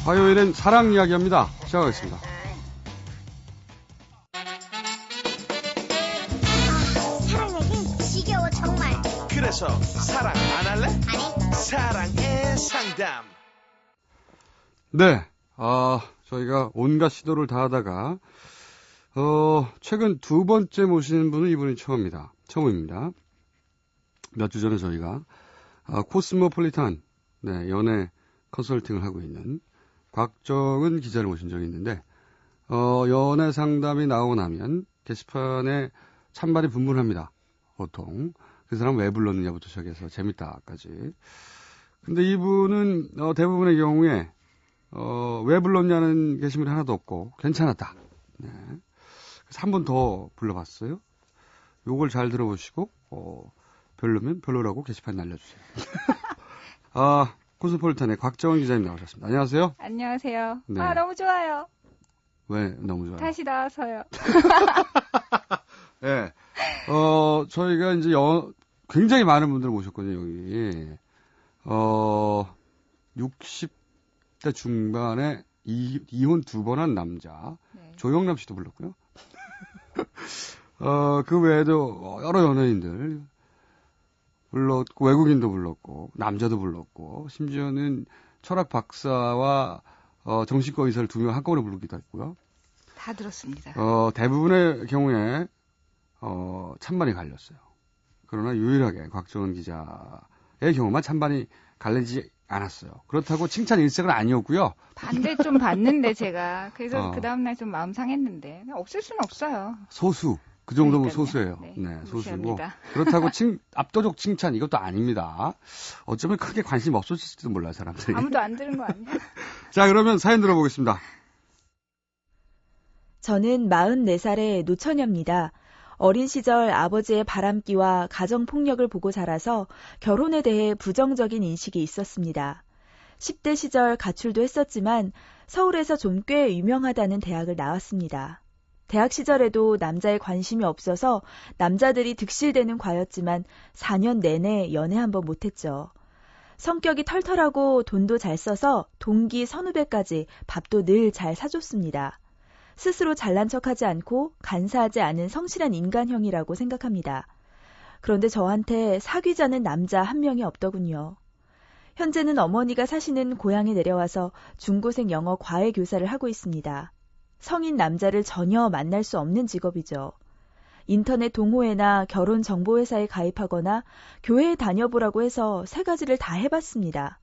화요일엔 사랑 이야기합니다. 시작하겠습니다. 사랑 얘기 지겨워 정말. 그래서 사랑 안 할래? 아니. 사랑의 상담. 네, 저희가 온갖 시도를 다 하다가 최근 두 번째 모시는 분은 이분이 처음입니다. 몇 주 전에 저희가 코스모폴리탄 연애 컨설팅을 하고 있는 곽정은 기자를 모신 적이 있는데 연애 상담이 나오고 나면 게시판에 찬반이 분분합니다. 보통 그 사람 왜 불렀느냐부터 시작해서 재밌다까지. 근데 이분은 대부분의 경우에 왜 불렀냐는 게시물이 하나도 없고 괜찮았다. 네. 그래서 한 번 더 불러봤어요. 요걸 잘 들어보시고 별로면 별로라고 게시판 날려주세요. 코스모폴리탄의 곽정은 기자님 나오셨습니다. 안녕하세요. 안녕하세요. 네. 너무 좋아요. 왜 너무 좋아요? 다시 나와서요. 네. 저희가 이제 굉장히 많은 분들을 모셨거든요, 여기. 60대 중반에 이혼 2번 한 남자. 네. 조영남 씨도 불렀고요. 그 외에도 여러 연예인들 불렀고, 외국인도 불렀고, 남자도 불렀고, 심지어는 철학 박사와 정신과 의사를 2명 한꺼번에 부르기도 했고요. 다 들었습니다. 대부분의 경우에 찬반이 갈렸어요. 그러나 유일하게 곽정은 기자의 경우만 찬반이 갈리지 않았어요. 그렇다고 칭찬 일색은 아니었고요. 반대 좀 봤는데 제가 그래서 어. 그 다음날 좀 마음 상했는데 없을 수는 없어요. 소수. 그 정도면 그러니까요. 소수예요. 네, 네, 소수고. 무시합니다. 그렇다고 압도적 칭찬 이것도 아닙니다. 어쩌면 크게 관심 없었을지도 몰라요, 사람들이. 아무도 안 들은 거 아니야? 자, 그러면 사연 들어보겠습니다. 저는 44살의 노처녀입니다. 어린 시절 아버지의 바람기와 가정폭력을 보고 자라서 결혼에 대해 부정적인 인식이 있었습니다. 10대 시절 가출도 했었지만 서울에서 좀 꽤 유명하다는 대학을 나왔습니다. 대학 시절에도 남자에 관심이 없어서 남자들이 득실되는 과였지만 4년 내내 연애 한 번 못했죠. 성격이 털털하고 돈도 잘 써서 동기 선후배까지 밥도 늘 잘 사줬습니다. 스스로 잘난 척하지 않고 간사하지 않은 성실한 인간형이라고 생각합니다. 그런데 저한테 사귀자는 남자 한 명이 없더군요. 현재는 어머니가 사시는 고향에 내려와서 중고생 영어 과외 교사를 하고 있습니다. 성인 남자를 전혀 만날 수 없는 직업이죠. 인터넷 동호회나 결혼 정보회사에 가입하거나 교회에 다녀보라고 해서 3가지를 다 해봤습니다.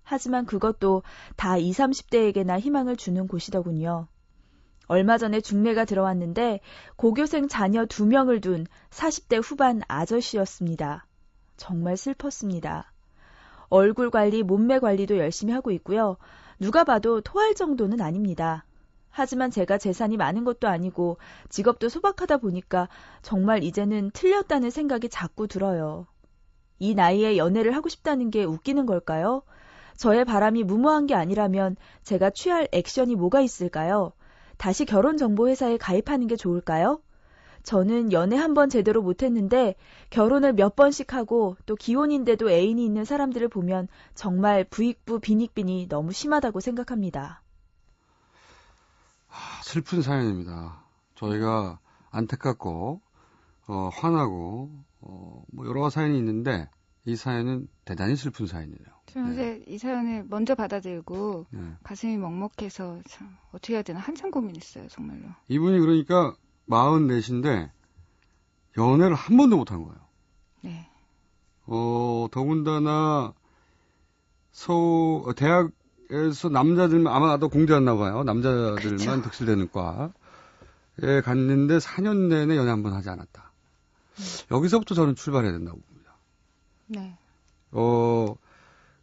하지만 그것도 다 20, 30대에게나 희망을 주는 곳이더군요. 얼마 전에 중매가 들어왔는데 고교생 자녀 2명을 둔 40대 후반 아저씨였습니다. 정말 슬펐습니다. 얼굴 관리, 몸매 관리도 열심히 하고 있고요. 누가 봐도 토할 정도는 아닙니다. 하지만 제가 재산이 많은 것도 아니고 직업도 소박하다 보니까 정말 이제는 틀렸다는 생각이 자꾸 들어요. 이 나이에 연애를 하고 싶다는 게 웃기는 걸까요? 저의 바람이 무모한 게 아니라면 제가 취할 액션이 뭐가 있을까요? 다시 결혼정보회사에 가입하는 게 좋을까요? 저는 연애 한 번 제대로 못했는데 결혼을 몇 번씩 하고 또 기혼인데도 애인이 있는 사람들을 보면 정말 부익부 빈익빈이 너무 심하다고 생각합니다. 슬픈 사연입니다. 저희가 안타깝고 화나고 뭐 여러 사연이 있는데 이 사연은 대단히 슬픈 사연이에요. 저는 이제 이 사연을 먼저 받아들고 네. 가슴이 먹먹해서 참 어떻게 해야 되나 한참 고민했어요, 정말로. 이분이 그러니까 44인데 연애를 한 번도 못한 거예요. 네. 더군다나 대학에서 남자들만 아마 나도 공대였나 봐요. 남자들만 그렇죠. 득실되는 과에 갔는데 4년 내내 연애 한 번 하지 않았다. 여기서부터 저는 출발해야 된다고 봅니다. 네.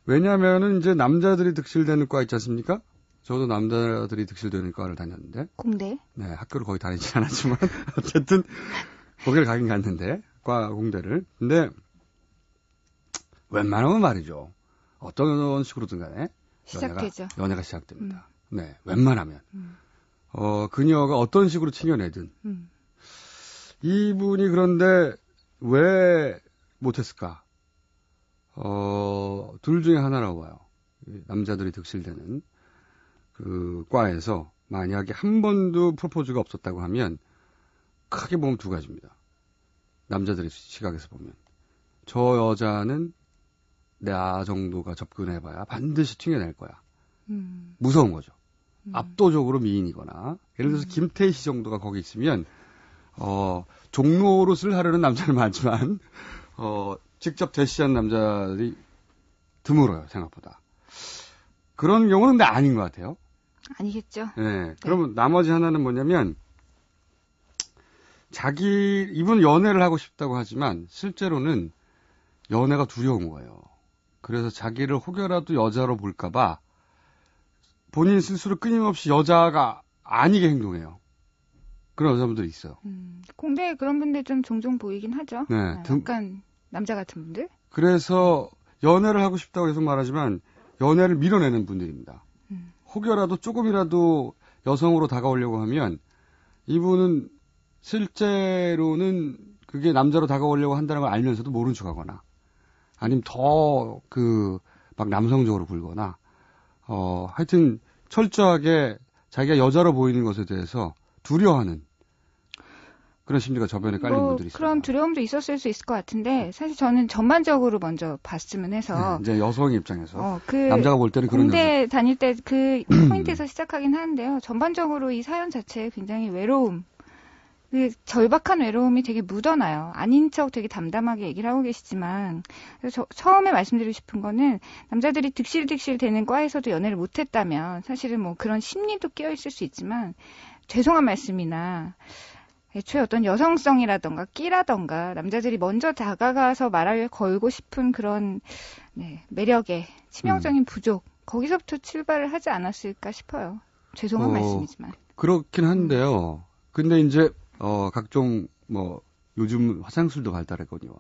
왜냐면은 이제 남자들이 득실되는 과 있지 않습니까? 저도 남자들이 득실되는 과를 다녔는데. 공대? 네, 학교를 거의 다니지 않았지만 어쨌든 거기를 가긴 갔는데 과 공대를. 근데 웬만하면 말이죠. 어떤 식으로든 간에 시작되죠. 연애가 시작됩니다. 네, 웬만하면. 그녀가 어떤 식으로 튕겨내든 이분이 그런데 왜 못했을까? 둘 중에 하나라고 봐요. 남자들이 득실되는 그 과에서 만약에 한 번도 프로포즈가 없었다고 하면 크게 보면 두 가지입니다. 남자들의 시각에서 보면 저 여자는 나 정도가 접근해봐야 반드시 튕겨낼 거야. 무서운 거죠. 압도적으로 미인이거나 예를 들어서 김태희 씨 정도가 거기 있으면 종로릇을 하려는 남자는 많지만 직접 대시한 남자들이 드물어요, 생각보다. 그런 경우는 근데 아닌 것 같아요. 아니겠죠. 네. 그러면 나머지 하나는 뭐냐면 이분 연애를 하고 싶다고 하지만 실제로는 연애가 두려운 거예요. 그래서 자기를 혹여라도 여자로 볼까봐 본인 스스로 끊임없이 여자가 아니게 행동해요. 그런 여자분들이 있어요. 공대에 그런 분들 좀 종종 보이긴 하죠. 네, 약간 남자 같은 분들. 그래서 연애를 하고 싶다고 계속 말하지만 연애를 밀어내는 분들입니다. 혹여라도 조금이라도 여성으로 다가오려고 하면 이분은 실제로는 그게 남자로 다가오려고 한다는 걸 알면서도 모른 척하거나 아니면 더 막 남성적으로 굴거나 하여튼 철저하게 자기가 여자로 보이는 것에 대해서 두려워하는 그런 심리가 저변에 깔린 분들이 있습니다. 그런 두려움도 있었을 수 있을 것 같은데 사실 저는 전반적으로 먼저 봤으면 해서 네, 이제 여성의 입장에서 그 남자가 볼 때는 그런 공대 다닐 때 그 포인트에서 시작하긴 하는데요. 전반적으로 이 사연 자체에 굉장히 외로움, 그 절박한 외로움이 되게 묻어나요. 아닌 척 되게 담담하게 얘기를 하고 계시지만 그래서 처음에 말씀드리고 싶은 거는 남자들이 득실득실 되는 과에서도 연애를 못했다면 사실은 뭐 그런 심리도 끼어 있을 수 있지만 죄송한 말씀이나 애초에 어떤 여성성이라던가 끼라던가 남자들이 먼저 다가가서 말을 걸고 싶은 그런 매력의 치명적인 부족 거기서부터 출발을 하지 않았을까 싶어요. 죄송한 말씀이지만. 그렇긴 한데요. 근데 이제 각종 뭐 요즘 화장술도 발달했거든요.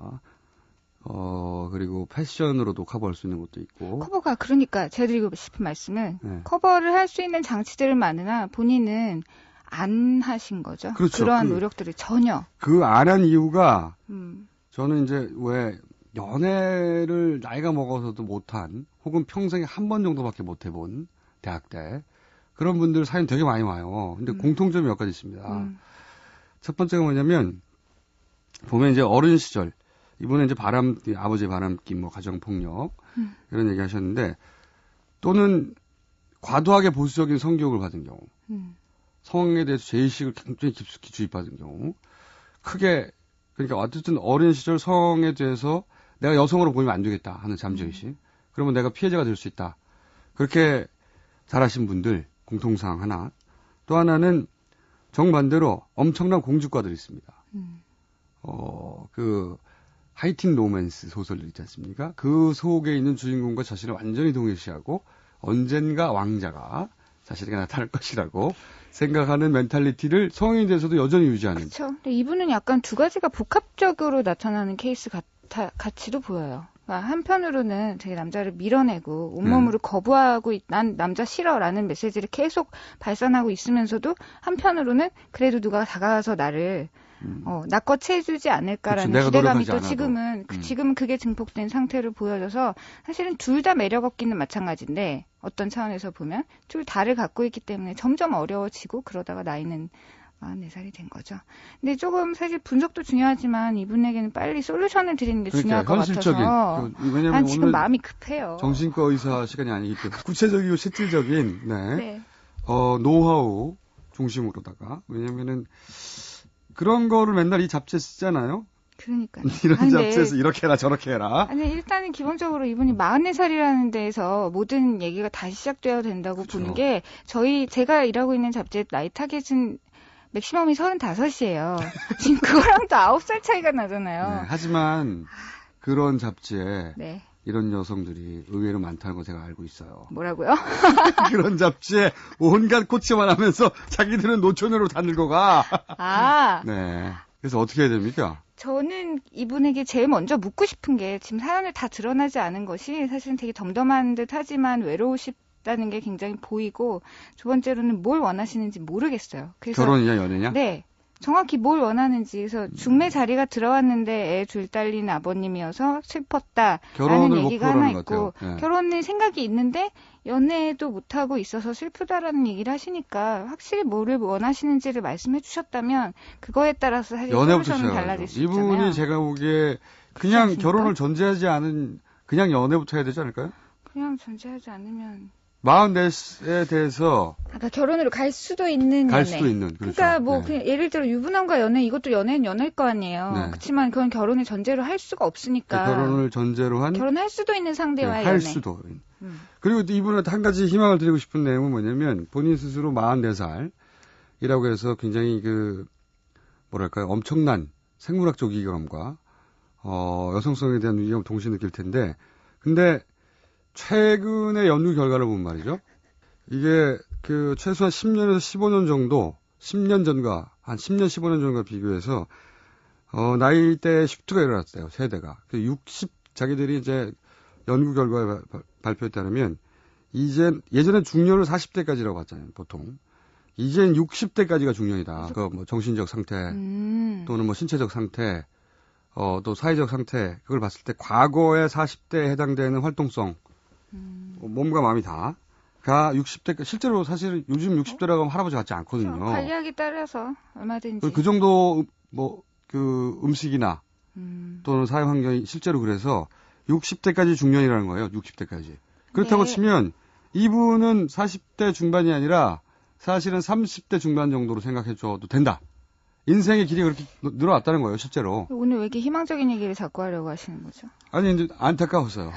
그리고 패션으로도 커버할 수 있는 것도 있고. 커버가 그러니까 제가 드리고 싶은 말씀은 네. 커버를 할 수 있는 장치들은 많으나 본인은 안 하신 거죠. 그렇죠. 그러한 노력들을 전혀. 그 안 한 이유가 저는 이제 왜 연애를 나이가 먹어서도 못한 혹은 평생에 한 번 정도밖에 못 해본 대학 때 그런 분들 사연 되게 많이 와요. 근데 공통점이 몇 가지 있습니다. 첫 번째가 뭐냐면 보면 이제 어린 시절 이번에 이제 아버지의 바람기 뭐 가정폭력 이런 얘기 하셨는데 또는 과도하게 보수적인 성교육을 받은 경우 성에 대해서 죄의식을 굉장히 깊숙이 주입받은 경우 크게 그러니까 어쨌든 어린 시절 성에 대해서 내가 여성으로 보이면 안 되겠다 하는 잠재의식 그러면 내가 피해자가 될 수 있다 그렇게 자라신 분들 공통사항 하나 또 하나는 정반대로 엄청난 공주과들이 있습니다. 하이틴 로맨스 소설들 있지 않습니까? 그 속에 있는 주인공과 자신을 완전히 동일시하고 언젠가 왕자가 자신에게 나타날 것이라고 생각하는 멘탈리티를 성인이 돼서도 여전히 유지하는. 그렇죠. 근데 이분은 약간 두 가지가 복합적으로 나타나는 케이스 같이도 보여요. 그러니까 한편으로는 되게 남자를 밀어내고 온몸으로 거부하고 난 남자 싫어라는 메시지를 계속 발산하고 있으면서도 한편으로는 그래도 누가 다가와서 나를 낚아채주지 않을까라는 그렇죠. 기대감이 또 않아도. 지금은 그게 증폭된 상태로 보여져서 사실은 둘 다 매력 없기는 마찬가지인데 어떤 차원에서 보면 둘 다를 갖고 있기 때문에 점점 어려워지고 그러다가 나이는 44살이 된 거죠. 근데 조금 사실 분석도 중요하지만 이분에게는 빨리 솔루션을 드리는 게 중요할 것 같아서 왜냐면 지금 오늘 마음이 급해요. 정신과 의사 시간이 아니기 때문에 구체적이고 실질적인 노하우 중심으로다가 왜냐면은 그런 거를 맨날 이 잡지에 쓰잖아요. 그러니까요. 이런 잡지에서 이렇게 해라 저렇게 해라. 아니 일단은 기본적으로 이분이 44살이라는 데에서 모든 얘기가 다시 시작되어야 된다고 그쵸. 보는 게 제가 일하고 있는 잡지의 나이 타겟은 맥시멈이 35이에요. 지금 그거랑 또 9살 차이가 나잖아요. 네, 하지만 그런 잡지에 네. 이런 여성들이 의외로 많다는 거 제가 알고 있어요. 뭐라고요? 그런 잡지에 온갖 코치만 하면서 자기들은 노처녀로 다 늙어가. 네. 그래서 어떻게 해야 됩니까? 저는 이분에게 제일 먼저 묻고 싶은 게 지금 사연을 다 드러나지 않은 것이 사실은 되게 덤덤한 듯 하지만 외로우시다는 게 굉장히 보이고 두 번째로는 뭘 원하시는지 모르겠어요. 그래서 결혼이냐 연애냐? 네. 정확히 뭘 원하는지. 그래서 중매 자리가 들어왔는데 애 둘 딸린 아버님이어서 슬펐다라는 결혼을 얘기가 목표로 하나 하는 것 있고 같아요. 예. 결혼의 생각이 있는데 연애도 못하고 있어서 슬프다라는 얘기를 하시니까 확실히 뭐를 원하시는지를 말씀해 주셨다면 그거에 따라서 사실 연애부터 솔루션은 시작하죠. 달라질 수 있잖아요. 이분이 제가 보기에 그냥 않습니까? 결혼을 전제하지 않은 그냥 연애부터 해야 되지 않을까요? 그냥 존재하지 않으면 44에 대해서 아까 결혼으로 갈 수도 있는 갈 연애. 수도 있는. 그렇죠. 그러니까 뭐 네. 그냥 예를 들어 유부남과 연애 이것도 연애는 연애일 거 아니에요. 네. 그렇지만 그건 결혼을 전제로 할 수가 없으니까. 결혼을 전제로 한 결혼할 수도 있는 상대와의 할 연애. 수도. 음. 그리고 또 이분한테 한 가지 희망을 드리고 싶은 내용은 뭐냐면 본인 스스로 44살이라고 해서 굉장히 뭐랄까요, 엄청난 생물학적 위험과 여성성에 대한 위험을 동시에 느낄 텐데, 근데 최근의 연구 결과를 보면 말이죠. 이게 최소한 10년에서 15년 정도, 10년 전과 한 10년, 15년 전과 비교해서 나이대에 시프트가 일어났어요. 세대가. 자기들이 이제 연구 결과에 발표에 따르면 예전에 중년을 40대까지라고 봤잖아요, 보통. 이젠 60대까지가 중년이다. 뭐 정신적 상태 또는 뭐 신체적 상태, 또 사회적 상태, 그걸 봤을 때 과거의 40대에 해당되는 활동성, 몸과 마음이 다가 60대, 실제로 사실 요즘 60대라고 하면 할아버지 같지 않거든요. 관리하기 따라서 얼마든지. 그 정도 음식이나 또는 사회 환경이 실제로 그래서 60대까지 중년이라는 거예요. 60대까지. 그렇다고 네. 치면 이분은 40대 중반이 아니라 사실은 30대 중반 정도로 생각해줘도 된다. 인생의 길이 그렇게 늘어났다는 거예요, 실제로. 오늘 왜 이렇게 희망적인 얘기를 자꾸 하려고 하시는 거죠? 아니, 이제 안타까웠어요.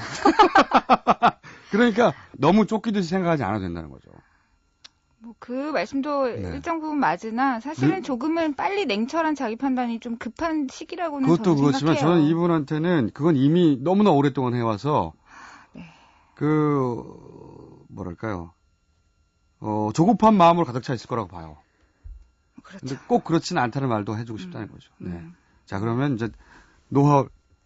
그러니까 너무 쫓기듯이 생각하지 않아도 된다는 거죠. 뭐 그 말씀도 네. 일정 부분 맞으나 사실은 조금은 빨리 냉철한 자기 판단이 좀 급한 시기라고는 그것도 저는 그렇지만 생각해요. 저는 이분한테는 그건 이미 너무나 오랫동안 해와서 네. 뭐랄까요, 조급한 마음으로 가득 차 있을 거라고 봐요. 그렇죠. 근데 꼭 그렇지는 않다는 말도 해주고 싶다는 거죠. 네. 음. 자, 그러면 이제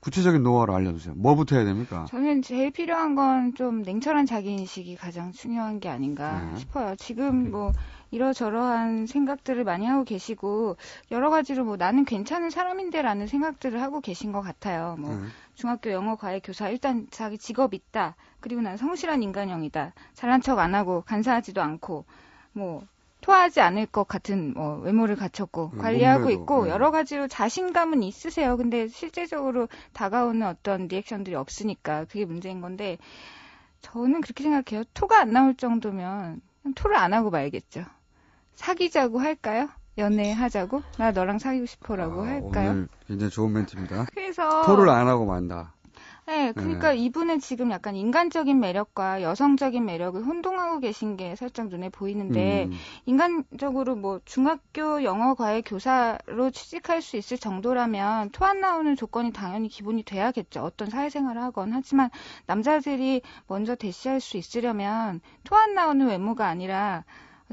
구체적인 노하우를 알려주세요. 뭐부터 해야 됩니까? 저는 제일 필요한 건 좀 냉철한 자기인식이 가장 중요한 게 아닌가 네. 싶어요. 지금 뭐 이러저러한 생각들을 많이 하고 계시고 여러 가지로 뭐 나는 괜찮은 사람인데라는 생각들을 하고 계신 것 같아요. 뭐 네. 중학교 영어 과외 교사 일단 자기 직업 있다. 그리고 난 성실한 인간형이다. 잘난 척 안 하고 간사하지도 않고 뭐 토하지 않을 것 같은 외모를 갖췄고 관리하고 몸매도, 있고 네. 여러 가지로 자신감은 있으세요. 근데 실제적으로 다가오는 어떤 리액션들이 없으니까 그게 문제인 건데 저는 그렇게 생각해요. 토가 안 나올 정도면 그냥 토를 안 하고 말겠죠. 사귀자고 할까요? 연애하자고? 나 너랑 사귀고 싶어라고 할까요? 오늘 굉장히 좋은 멘트입니다. 그래서 토를 안 하고 만다. 네, 그러니까 이분은 지금 약간 인간적인 매력과 여성적인 매력을 혼동하고 계신 게 살짝 눈에 보이는데 인간적으로 뭐 중학교 영어 과외 교사로 취직할 수 있을 정도라면 토 안 나오는 조건이 당연히 기본이 돼야겠죠. 어떤 사회생활을 하건. 하지만 남자들이 먼저 대시할 수 있으려면 토 안 나오는 외모가 아니라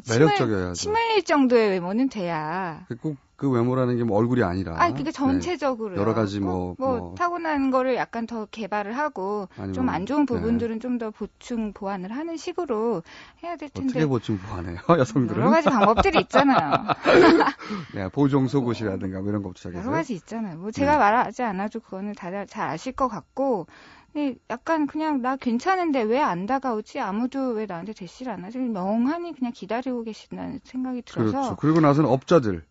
매력적이어야죠. 침 흘릴 정도의 외모는 돼야. 꼭 그 외모라는 게 뭐 얼굴이 아니라. 아니, 그게 전체적으로. 여러 가지 뭐 타고난 거를 약간 더 개발을 하고, 아니면, 좀 안 좋은 네. 부분들은 좀 더 보충, 보완을 하는 식으로 해야 될 텐데. 어떻게 보충 보완해요, 여성들은? 여러 가지 방법들이 있잖아요. 네, 보정 속옷이라든가 뭐 이런 것부터 시작해서. 여러 가지 있잖아요. 뭐 제가 말하지 않아도 그거는 다들 잘 아실 것 같고, 근데 약간 그냥 나 괜찮은데 왜 안 다가오지? 아무도 왜 나한테 대시를 안 하지? 멍하니 그냥 기다리고 계신다는 생각이 들어서. 그렇죠. 그리고 나서는 업자들,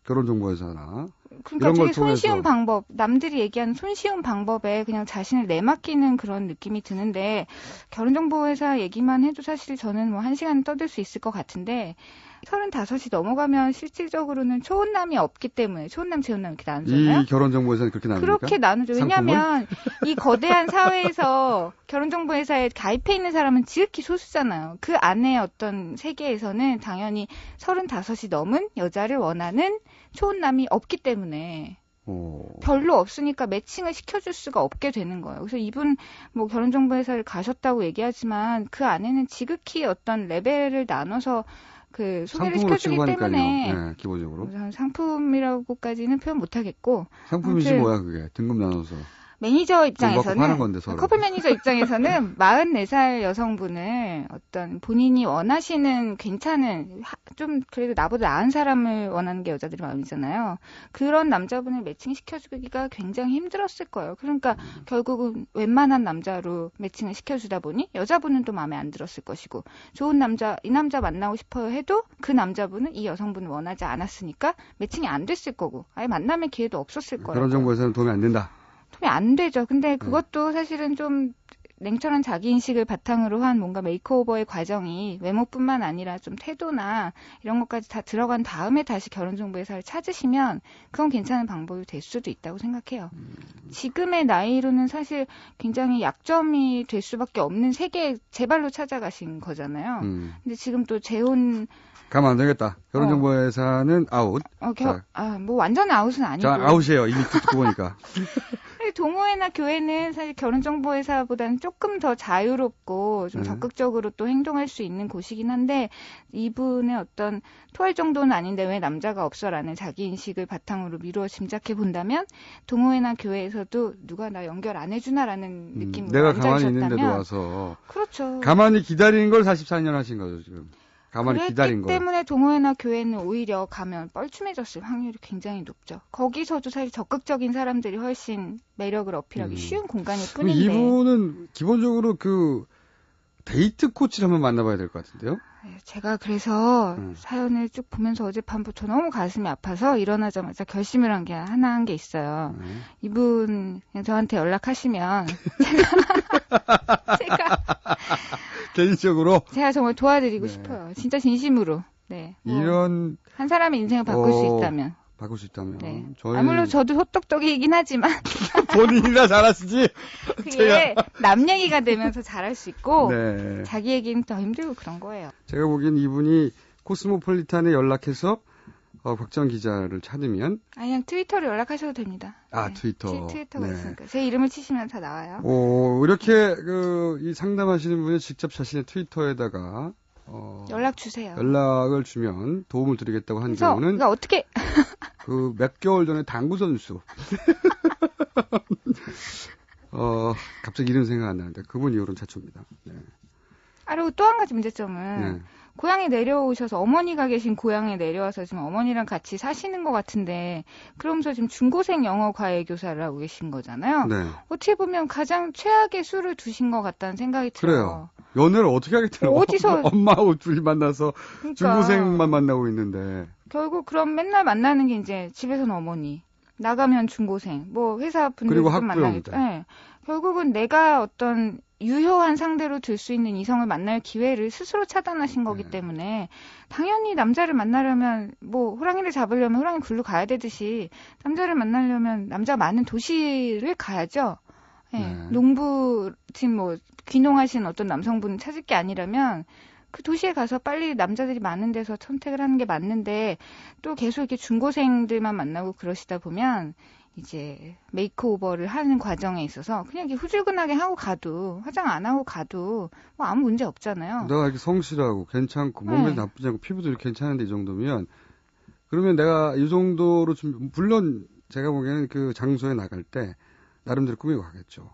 결혼정보회사나 그러니까 이런 걸 되게 손쉬운 통해서. 방법, 남들이 얘기하는 손쉬운 방법에 그냥 자신을 내맡기는 그런 느낌이 드는데, 결혼정보회사 얘기만 해도 사실 저는 뭐 1시간 떠들 수 있을 것 같은데, 35이 넘어가면 실질적으로는 초혼남이 없기 때문에, 초혼남, 재혼남 이렇게 나누잖아요. 이 결혼정보회사는 그렇게 나눕니까? 그렇게 나누죠. 왜냐하면 이 거대한 사회에서 결혼정보회사에 가입해 있는 사람은 지극히 소수잖아요. 그 안에 어떤 세계에서는 당연히 35이 넘은 여자를 원하는 초혼남이 없기 때문에 별로 없으니까 매칭을 시켜줄 수가 없게 되는 거예요. 그래서 이분 뭐 결혼정보회사를 가셨다고 얘기하지만 그 안에는 지극히 어떤 레벨을 나눠서 그 소개를 상품으로 시켜주기 취급하니까요. 때문에 네, 기본적으로. 상품이라고까지는 표현 못하겠고 상품이지 아무튼 뭐야 그게. 등급 나눠서. 매니저 입장에서는 하는 건데, 서로. 커플 매니저 입장에서는 44살 여성분을 어떤 본인이 원하시는 괜찮은 좀 그래도 나보다 나은 사람을 원하는 게 여자들이 마음이잖아요. 그런 남자분을 매칭시켜주기가 굉장히 힘들었을 거예요. 그러니까 결국은 웬만한 남자로 매칭을 시켜주다 보니 여자분은 또 마음에 안 들었을 것이고 좋은 남자, 이 남자 만나고 싶어요 해도 그 남자분은 이 여성분을 원하지 않았으니까 매칭이 안 됐을 거고 아예 만남의 기회도 없었을 거예요. 그런 정보에서는 도움이 안 된다. 도움이 안 되죠. 근데 그것도 사실은 좀 냉철한 자기인식을 바탕으로 한 뭔가 메이크오버의 과정이 외모뿐만 아니라 좀 태도나 이런 것까지 다 들어간 다음에 다시 결혼정보회사를 찾으시면 그건 괜찮은 방법이 될 수도 있다고 생각해요. 지금의 나이로는 사실 굉장히 약점이 될 수밖에 없는 세계에 제 발로 찾아가신 거잖아요. 근데 지금 또 재혼 가면 안 되겠다. 결혼정보회사는 아웃. 뭐 완전 아웃은 아니고. 자, 아웃이에요. 이미 듣고 보니까. 동호회나 교회는 사실 결혼정보회사보다는 조금 더 자유롭고 좀 적극적으로 또 행동할 수 있는 곳이긴 한데 이분의 어떤 토할 정도는 아닌데 왜 남자가 없어라는 자기인식을 바탕으로 미루어 짐작해 본다면 동호회나 교회에서도 누가 나 연결 안 해주나라는 느낌으로 내가 가만히 있는데도 앉아있었다면 와서 그렇죠. 가만히 기다리는 걸 44년 하신 거죠, 지금. 가만히 기다린 그랬기 거. 때문에 동호회나 교회는 오히려 가면 뻘쭘해졌을 확률이 굉장히 높죠. 거기서도 사실 적극적인 사람들이 훨씬 매력을 어필하기 쉬운 공간일 뿐인데. 이분은 기본적으로 그 데이트 코치를 한번 만나봐야 될 것 같은데요? 제가 그래서 사연을 쭉 보면서 어젯밤부터 너무 가슴이 아파서 일어나자마자 결심을 한 게 하나 한 게 있어요. 이분 그냥 저한테 연락하시면 제가 개인적으로 제가 정말 도와드리고 싶어요. 진짜 진심으로. 네. 이런 한 사람의 인생을 바꿀 수 있다면. 바꿀 수 있다면. 네. 저희 물론 저도 호떡떡이긴 하지만 본인이나 잘하시지. 그게 남 얘기가 되면서 잘할 수 있고 네. 자기 얘기는 더 힘들고 그런 거예요. 제가 보기엔 이분이 코스모폴리탄에 연락해서 박정 기자를 찾으면 그냥 트위터로 연락하셔도 됩니다. 네. 트위터. 트위터가 네. 있으니까 제 이름을 치시면 다 나와요. 이렇게 이 상담하시는 분이 직접 자신의 트위터에다가 연락 주세요. 연락을 주면 도움을 드리겠다고 한 그래서 경우는 그러니까 어떻게 그 몇 개월 전에 당구 선수 갑자기 이름 생각 안 나는데 그분 이후로는 최초입니다. 네. 그리고 또 한 가지 문제점은 네. 고향에 내려오셔서 어머니가 계신 고향에 내려와서 지금 어머니랑 같이 사시는 것 같은데 그러면서 지금 중고생 영어 과외 교사를 하고 계신 거잖아요. 네. 어떻게 보면 가장 최악의 수를 두신 것 같다는 생각이 들어요. 그래요. 연애를 어떻게 하겠다는 어디서 엄마하고 둘이 만나서 그러니까 중고생만 만나고 있는데 결국 그럼 맨날 만나는 게 이제 집에서는 어머니, 나가면 중고생, 뭐 회사 분들 그리고 좀 만나겠죠. 네. 결국은 내가 어떤 유효한 상대로 들 수 있는 이성을 만날 기회를 스스로 차단하신 거기 때문에 당연히 남자를 만나려면 뭐 호랑이를 잡으려면 호랑이 굴로 가야 되듯이 남자를 만나려면 남자 많은 도시를 가야죠. 네. 농부팀 뭐 귀농하신 어떤 남성분을 찾을 게 아니라면 그 도시에 가서 빨리 남자들이 많은 데서 선택을 하는 게 맞는데 또 계속 이렇게 중고생들만 만나고 그러시다 보면 이제 메이크오버를 하는 과정에 있어서 그냥 이렇게 후줄근하게 하고 가도 화장 안 하고 가도 뭐 아무 문제 없잖아요. 내가 이렇게 성실하고 괜찮고 몸매도 나쁘지 않고 피부도 이렇게 괜찮은데 이 정도면 그러면 내가 이 정도로 좀 물론 제가 보기에는 그 장소에 나갈 때 나름대로 꾸미고 가겠죠.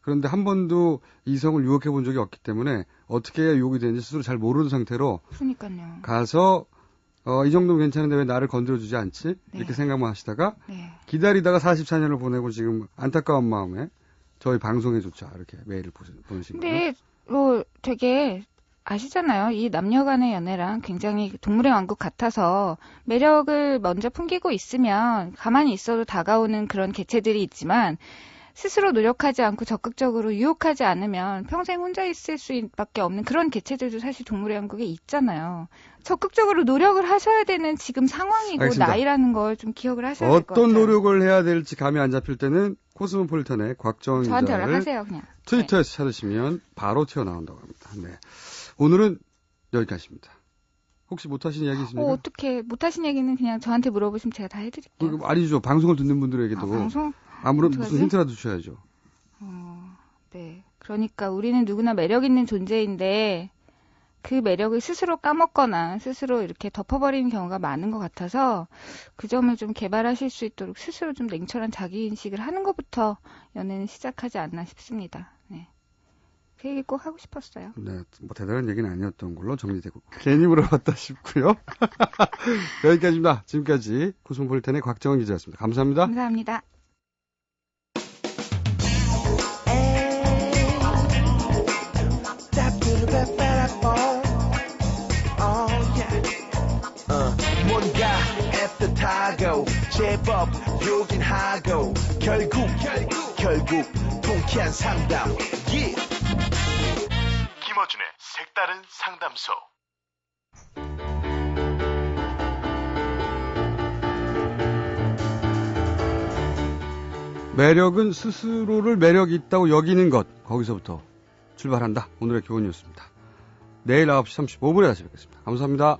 그런데 한 번도 이성을 유혹해 본 적이 없기 때문에 어떻게 해야 유혹이 되는지 스스로 잘 모르는 상태로 그러니까요. 가서 이 정도면 괜찮은데 왜 나를 건드려주지 않지? 이렇게 생각만 하시다가 기다리다가 44년을 보내고 지금 안타까운 마음에 저희 방송해줬자 이렇게 메일을 보내신 거예요. 근데 뭐 되게 아시잖아요. 이 남녀 간의 연애랑 굉장히 동물의 왕국 같아서 매력을 먼저 풍기고 있으면 가만히 있어도 다가오는 그런 개체들이 있지만 스스로 노력하지 않고 적극적으로 유혹하지 않으면 평생 혼자 있을 수밖에 없는 그런 개체들도 사실 동물의 왕국에 있잖아요. 적극적으로 노력을 하셔야 되는 지금 상황이고 알겠습니다. 나이라는 걸 좀 기억을 하셔야 될 것 같아요. 어떤 노력을 해야 될지 감이 안 잡힐 때는 코스모폴리탄의 곽정은 저한테 기자를 연락하세요 그냥. 트위터에서 찾으시면 바로 튀어나온다고 합니다. 네. 오늘은 여기까지입니다. 혹시 못하신 이야기 있습니까? 어떻게 못하신 얘기는 그냥 저한테 물어보시면 제가 다 해드릴게요. 아니죠. 방송을 듣는 분들에게도 방송? 아무런 어떡하지? 무슨 힌트라도 주셔야죠. 네. 그러니까 우리는 누구나 매력 있는 존재인데 그 매력을 스스로 까먹거나 스스로 이렇게 덮어버리는 경우가 많은 것 같아서 그 점을 좀 개발하실 수 있도록 스스로 좀 냉철한 자기인식을 하는 것부터 연애는 시작하지 않나 싶습니다. 네. 그 얘기 꼭 하고 싶었어요. 네, 뭐 대단한 얘기는 아니었던 걸로 정리되고 괜히 물어봤다 싶고요. 여기까지입니다. 지금까지 코스모폴리탄의 곽정은 기자였습니다. 감사합니다. 감사합니다. 뭔가 애틋하고 제법 요긴 하고 결국 통쾌한 상담. Yeah. 김어준의 색다른 상담소. 매력은 스스로를 매력 있다고 여기는 것. 거기서부터 출발한다. 오늘의 교훈이었습니다. 내일 9시 35분에 다시 뵙겠습니다. 감사합니다.